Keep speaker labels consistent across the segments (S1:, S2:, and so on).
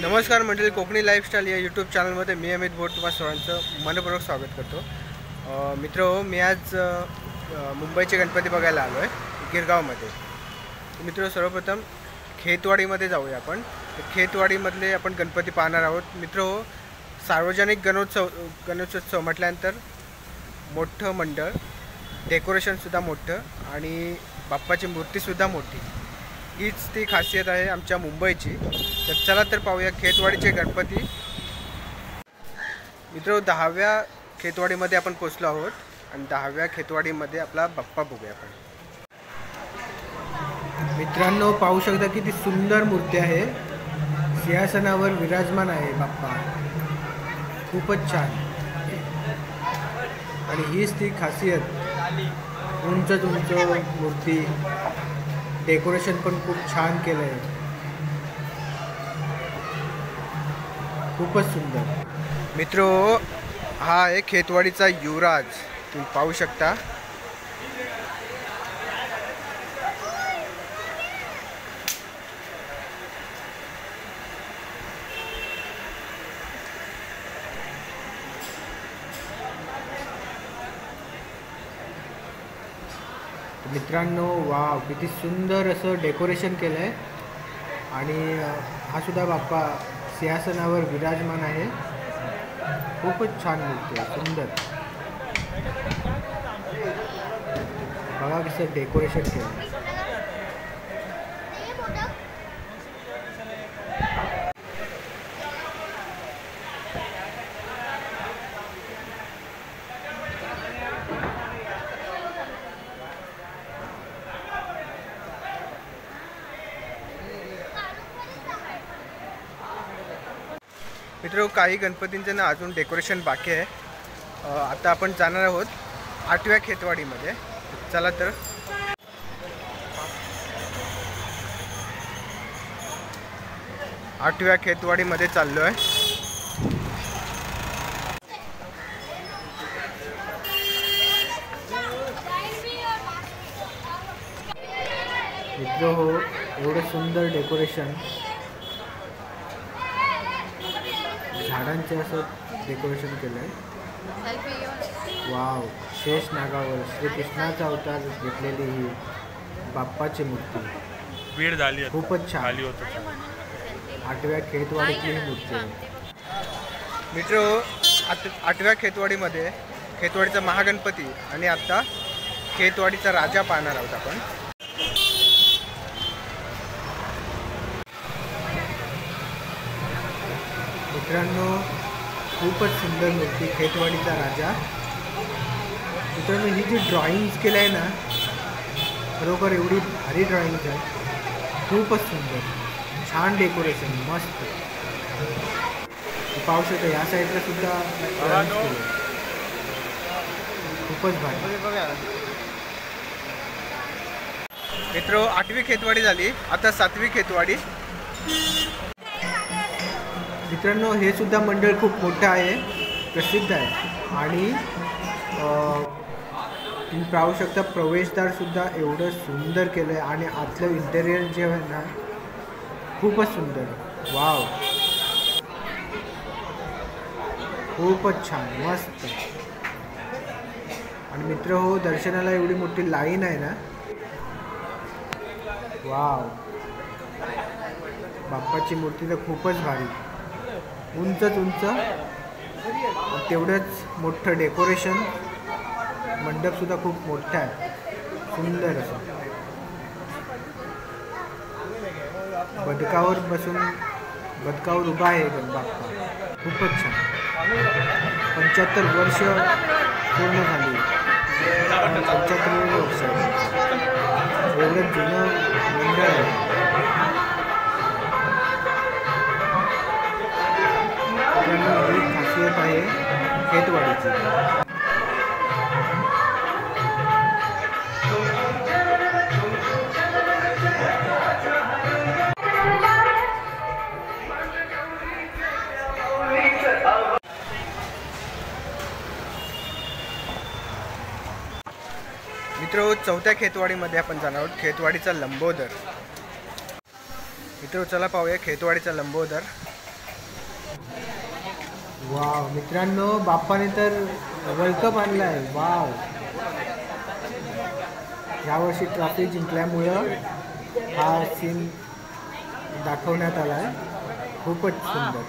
S1: नमस्कार मंडळी, कोकणी लाईफस्टाईल या यूट्यूब चॅनलमध्ये मी अमित भोट तुम्हा सर्वांचं मनपूर्वक स्वागत करतो। मित्र मी आज मुंबईचे गणपती बघायला आलो आहे गिरगावमध्ये। मित्र सर्वप्रथम खेतवाडीमध्ये जाऊया आपण। खेतवाडीमधले आपण गणपती पाहणार आहोत। मित्र सार्वजनिक गणेशोत्सव म्हटल्यानंतर मोठं मंडळ, डेकोरेशनसुद्धा मोठं आणि बाप्पाची मूर्तीसुद्धा मोठी, हीच ती खासियत आहे आमच्या मुंबईची। तर चला तर पाहूया खेतवाडीचे गणपती। मित्र 10व्या खेतवाडीमध्ये आपण पोचलो आहोत आणि 10व्या खेतवाडीमध्ये आपला बाप्पा बघूया आपण। मित्रांनो पाहू शकता किती सुंदर मूर्ती आहे, सिंहासनावर विराजमान आहे बाप्पा, खूपच छान। आणि हीच ती खासियत, उंच उंच मूर्ती, डेकोरेशन पण खूप छान केलं आहे, खूपच सुंदर। मित्रो हा आहे खेतवाडीचा युवराज, तुम्ही पाहू शकता। मित्रांनो वाव, किती सुंदर असं डेकोरेशन केलं आहे आणि हा सुद्धा बाप्पा सिंहासनावर विराजमान आहे, खूपच छान मूर्ती आहे, सुंदर। बघा कसं डेकोरेशन केलं आहे। मित्रों काही गणपतींचं ना अजून डेकोरेशन बाकी आहे। आता आपण जाणार आहोत 8व्या खेतवाडीमध्ये। चला तर आठव्या खेतवाडीमध्ये चाललो आहे। मित्रो हो, एवढं सुंदर डेकोरेशन, झाडांचे असं डेकोरेशन केलं आहे। वाव, शेष नागावर श्रीकृष्णाचा अवतार घेतलेली ही बाप्पाची मूर्ती,
S2: वेळ झाली,
S1: खूपच छान। 8व्या खेतवाडीची ही मूर्ती आहे। मित्रो 8व्या खेतवाडीमध्ये खेतवाडीचा महागणपती आणि आता खेतवाडीचा राजा पाहणार आहोत आपण। मित्रांनो खूपच सुंदर मूर्ती, खेतवाडीचा राजा। मित्रांनो ही जी ड्रॉइंग्स केलं आहे ना, खरोखर एवढी भारी ड्रॉइंग्स आहे, खूपच सुंदर, छान डेकोरेशन, मस्त। पाहू शकता या साईडला सुद्धा खूपच भारी। मित्रो 8वी खेतवाडी झाली, आता 7वी खेतवाडी। मित्रांनो हे सुद्धा मंडळ खूप मोठं आहे, प्रसिद्ध आहे आणि तुम्ही पाहू शकता प्रवेशद्वार सुद्धा एवढं सुंदर केलं आहे आणि आतलं इंटेरियर जे आहे ना खूपच सुंदर, वाव, खूपच छान, मस्त। आणि मित्र हो, दर्शनाला एवढी मोठी लाईन आहे ना, वाव, बाप्पाची मूर्ती तर खूपच भारी, उंचच उंच, तेवढंच मोठं डेकोरेशन, मंडपसुद्धा खूप मोठा आहे, सुंदर असं। बदकावर बसून, बदकावर उभा आहे बाप्पा, खूपच छान। 75 वर्ष पूर्ण झाली, 75 वर्ष, एवढं जुनं मंडळ आहे। ही खासियत आहे खेतवाडीची। मित्रो 4थ्या खेतवाडीमध्ये आपण जाणार आहोत, खेतवाडीचा लंबोदर। मित्रो चला पाहूया खेतवाडीचा लंबोदर। वाव मित्रांनो, बाप्पाने तर वर्ल्ड कप आणला आहे. वाव, यावर्षी ट्रॉफी जिंकल्यामुळं हा सीन दाखवण्यात आला आहे. खूपच सुंदर.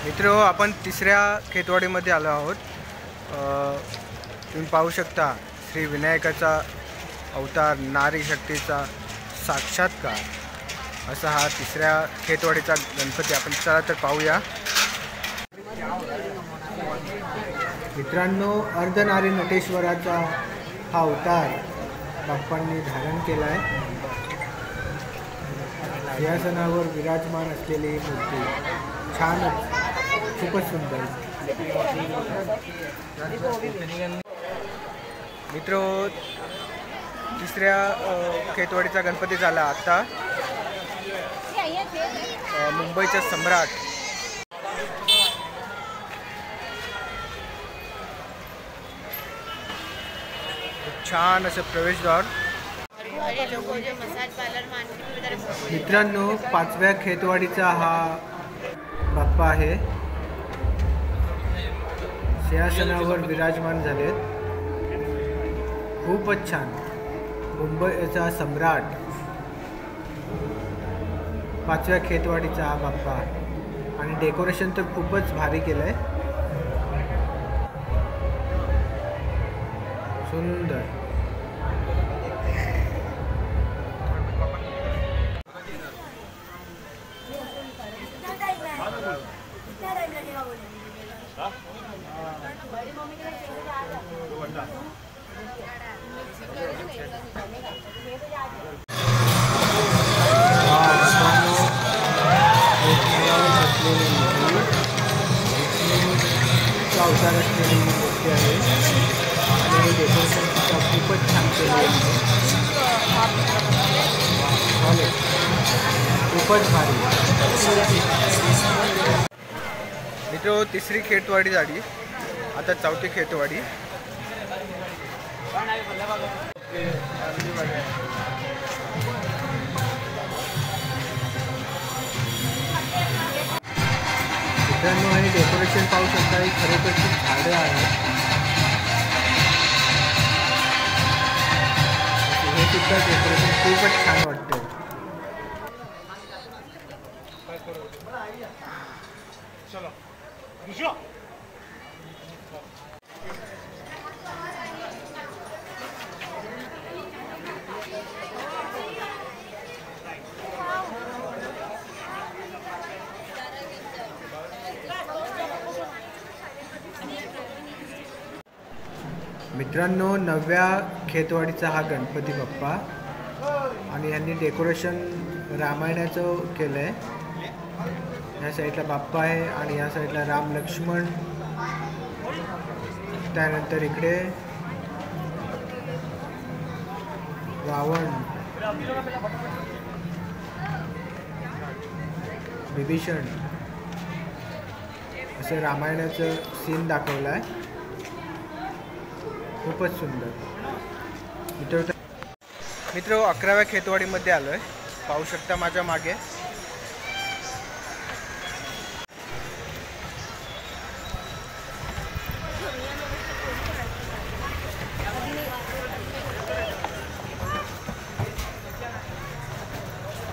S1: मित्र, आपण तिसऱ्या खेतवाडीमध्ये आलो आहोत. तुम्ही पाहू शकता श्री विनायकाचा अवतार, नारी शक्तीचा साक्षात्कार असा हा तिसऱ्या खेतवाडीचा गणपती. आपण चला तर पाहूया. मित्रांनो, अर्धनारी नटेश्वराचा हा अवतार बाप्पांनी धारण केला आहे. सिंहासनावर विराजमान असलेली ही मूर्ती छानच, खूपच सुंदर. मित्र, तिसऱ्या खेतवाडीचा गणपती झाला आता. मुंबईचा सम्राट छान असं प्रवेशद्वार. मित्रांनो, पाचव्या खेतवाडीचा हा बाप्पा आहे. सिंहासनावर विराजमान झालेत. खूपच छान. मुंबईचा सम्राट, पाचव्या खेतवाडीचा हा बाप्पा. आणि डेकोरेशन तर खूपच भारी केलं आहे. सुंदर. अवतार असलेली मूर्ती आहे आणि डेकोरेशन खूपच छान केलं आहे. खूपच भारी. मित्र, तिसरी खेतवाडी झाली, आता चौथी खेतवाडी. मित्रांनो, हे डेकोरेशन पाहू शकता. ही खरोखरची झाडं आहेत. हे सुद्धा डेकोरेशन खूपच छान वाटते. मित्रांनो, नवव्या खेतवाडीचा हा गणपती बाप्पा. आणि यांनी डेकोरेशन रामायणाचं केलं आहे. ह्या साईडला बाप्पा आहे आणि या साईडला राम लक्ष्मण. त्यानंतर इकडे रावण, विभीषण असं रामायणाचं सीन दाखवलं आहे. खूपच सुंदर. मित्र, 11व्या खेतवाडीमध्ये आलो आहे. पाहू शकता माझ्या मागे.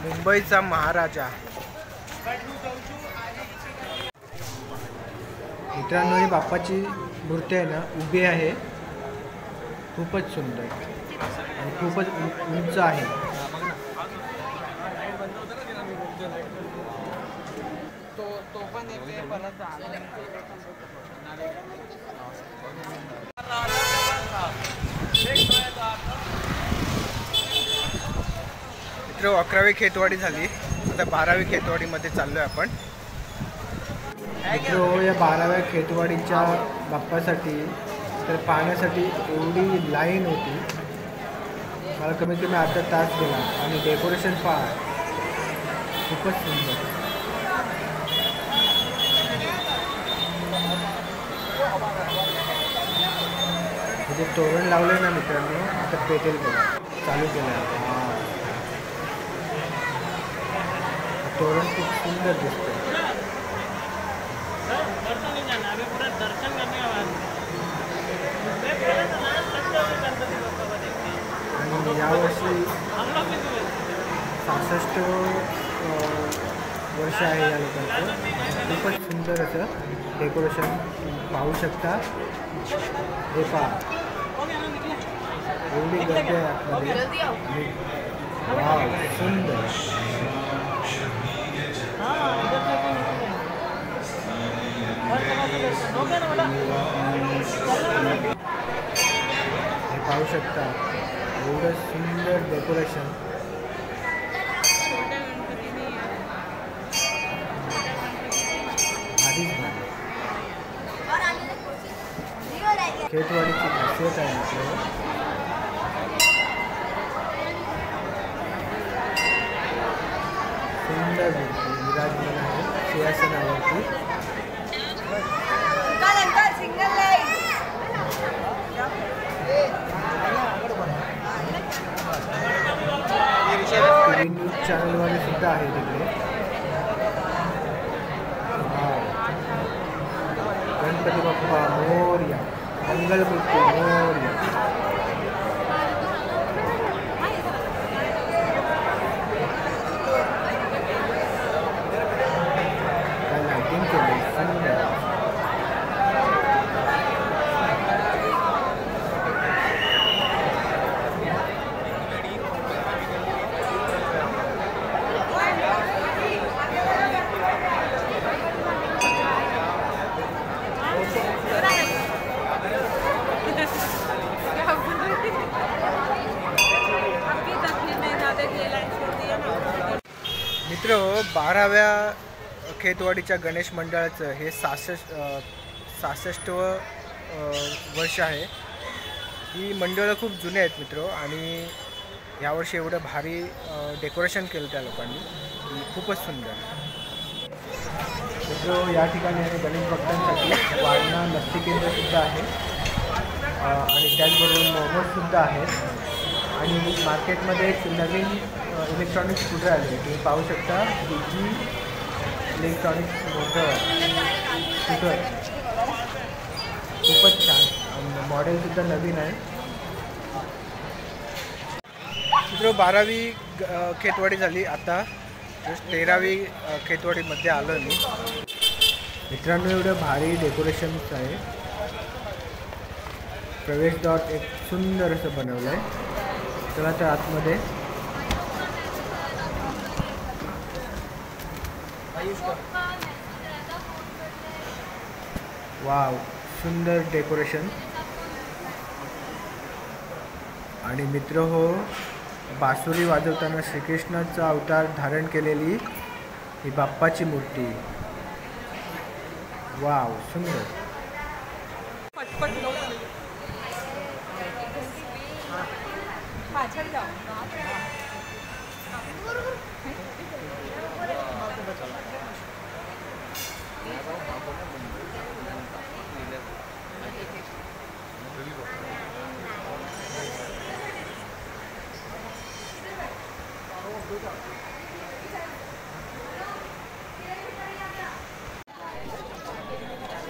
S1: मुंबईचा महाराजा. मित्रांनो, ही बाप्पाची मूर्ती आहे ना, उभी आहे. खूपच सुंदर आणि खूपच उंच आहे. मित्र, 11वी खेतवाडी झाली, आता 12वी खेतवाडीमध्ये चाललोय आपण. मित्र, या 12व्या खेतवाडीच्या बाप्पासाठी तर पाहण्यासाठी एवढी लाईन होती. मला कमीत कमी अर्धा तास गेला. आणि डेकोरेशन पहा, खूपच सुंदर. म्हणजे तोरण लावलं ना मित्रांनो, आता पेटेल बघा, चालू केलं. तोरण खूप सुंदर दिसतं. आणि यावर्षी 66 वर्ष आहे या लोकांचं. खूपच सुंदर असं डेकोरेशन पाहू शकता. हे पहा, एवढी गर्दी आहे आतमध्ये. वाव, सुंदर. हे पाहू शकता, एवढं सुंदर डेकोरेशन. खेतवाडीची खासियत आहे आपल्याला. सुंदर विराजमान आहे सिंहासनावरती. टीव्ही न्यूज चॅनलवाले सुद्धा आहे तिकडे. गणपती बाप्पा मोरया, मंगलमूर्ती मोरया. लाइटिंग केली सुंदर. मित्र, 12व्या खेतवाडीच्या गणेश मंडळाचं हे 66वं वर्ष आहे. ही मंडळं खूप जुने आहेत मित्र. आणि यावर्षी एवढं भारी डेकोरेशन केलं त्या लोकांनी, खूपच सुंदर. मित्र, या ठिकाणी गणेश भक्तांसाठी वारणा नक्ती केंद्रसुद्धा आहे आणि त्याचबरोबर मोमोजसुद्धा आहेत. आणि मार्केटमध्ये एक नवीन इलेक्ट्रॉनिक स्कूटर आले. तुम्ही पाहू शकता, DG इलेक्ट्रॉनिक्स मोटर स्कूटर. खूपच छान, मॉडेलसुद्धा नवीन आहे. मित्र, 12वी खेतवाडी झाली, आता 13वी खेतवाडीमध्ये आलो मी. मित्रांनो, एवढं भारी डेकोरेशन्स आहे. प्रवेशद्वार एक सुंदर असं बनवलं आहे. चला तर आतमध्ये. वाव, सुंदर डेकोरेशन. आणि मित्र हो, बासुरी वाजवताना श्रीकृष्णाचा अवतार धारण केलेली ही बाप्पाची मूर्ती. वाव, सुंदर.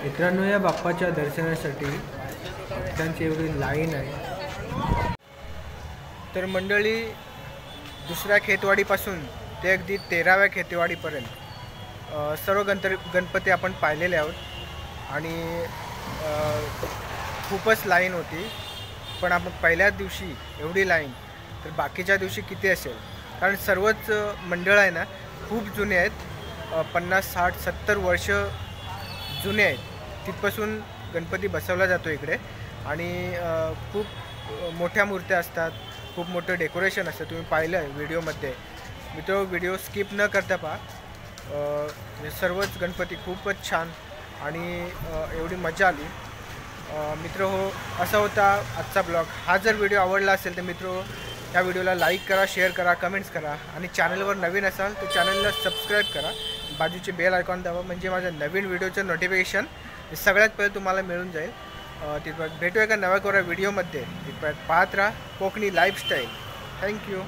S1: मित्रांनो, या बाप्पाच्या दर्शनासाठी भक्तांची एवढी लाईन आहे. तर मंडळी, दुसऱ्या खेतवाडीपासून ते अगदी 13व्या खेतवाडीपर्यंत सर्व गणपती आपण पाहिलेले आहोत. आणि खूपच लाईन होती. पण आपण पहिल्याच दिवशी एवढी लाईन, तर बाकीच्या दिवशी किती असेल? कारण सर्वच मंडळ आहे ना, खूप जुने आहेत. 50, 60, 70 वर्ष जुने आहेत. तिथपासून गणपती बसवला जातो इकडे. आणि खूप मोठ्या मूर्त्या असतात, खूप मोठं डेकोरेशन असतं. तुम्ही पाहिलं आहे व्हिडिओमध्ये. मी तो व्हिडिओ स्किप न करता पहा. सर्वच गणपती खूपच छान आणि एवढी मजा आली. मित्र हो, असा होता आजचा ब्लॉग. हा जर व्हिडिओ आवडला असेल तर मित्र, या व्हिडिओला लाईक करा, शेअर करा, कमेंट्स करा. आणि चॅनलवर नवीन असाल तर चॅनलला सबस्क्राईब करा. बाजूचे बेल आयकॉन दाबा, म्हणजे माझ्या नवीन व्हिडिओचं नोटिफिकेशन सगळ्यात पहिले तुम्हाला मिळून जाईल. तिथपर्यंत भेटूया एका नव्या व्हिडिओमध्ये. तिथपर्यंत पाहत राहा कोकणी लाईफस्टाईल. थँक्यू.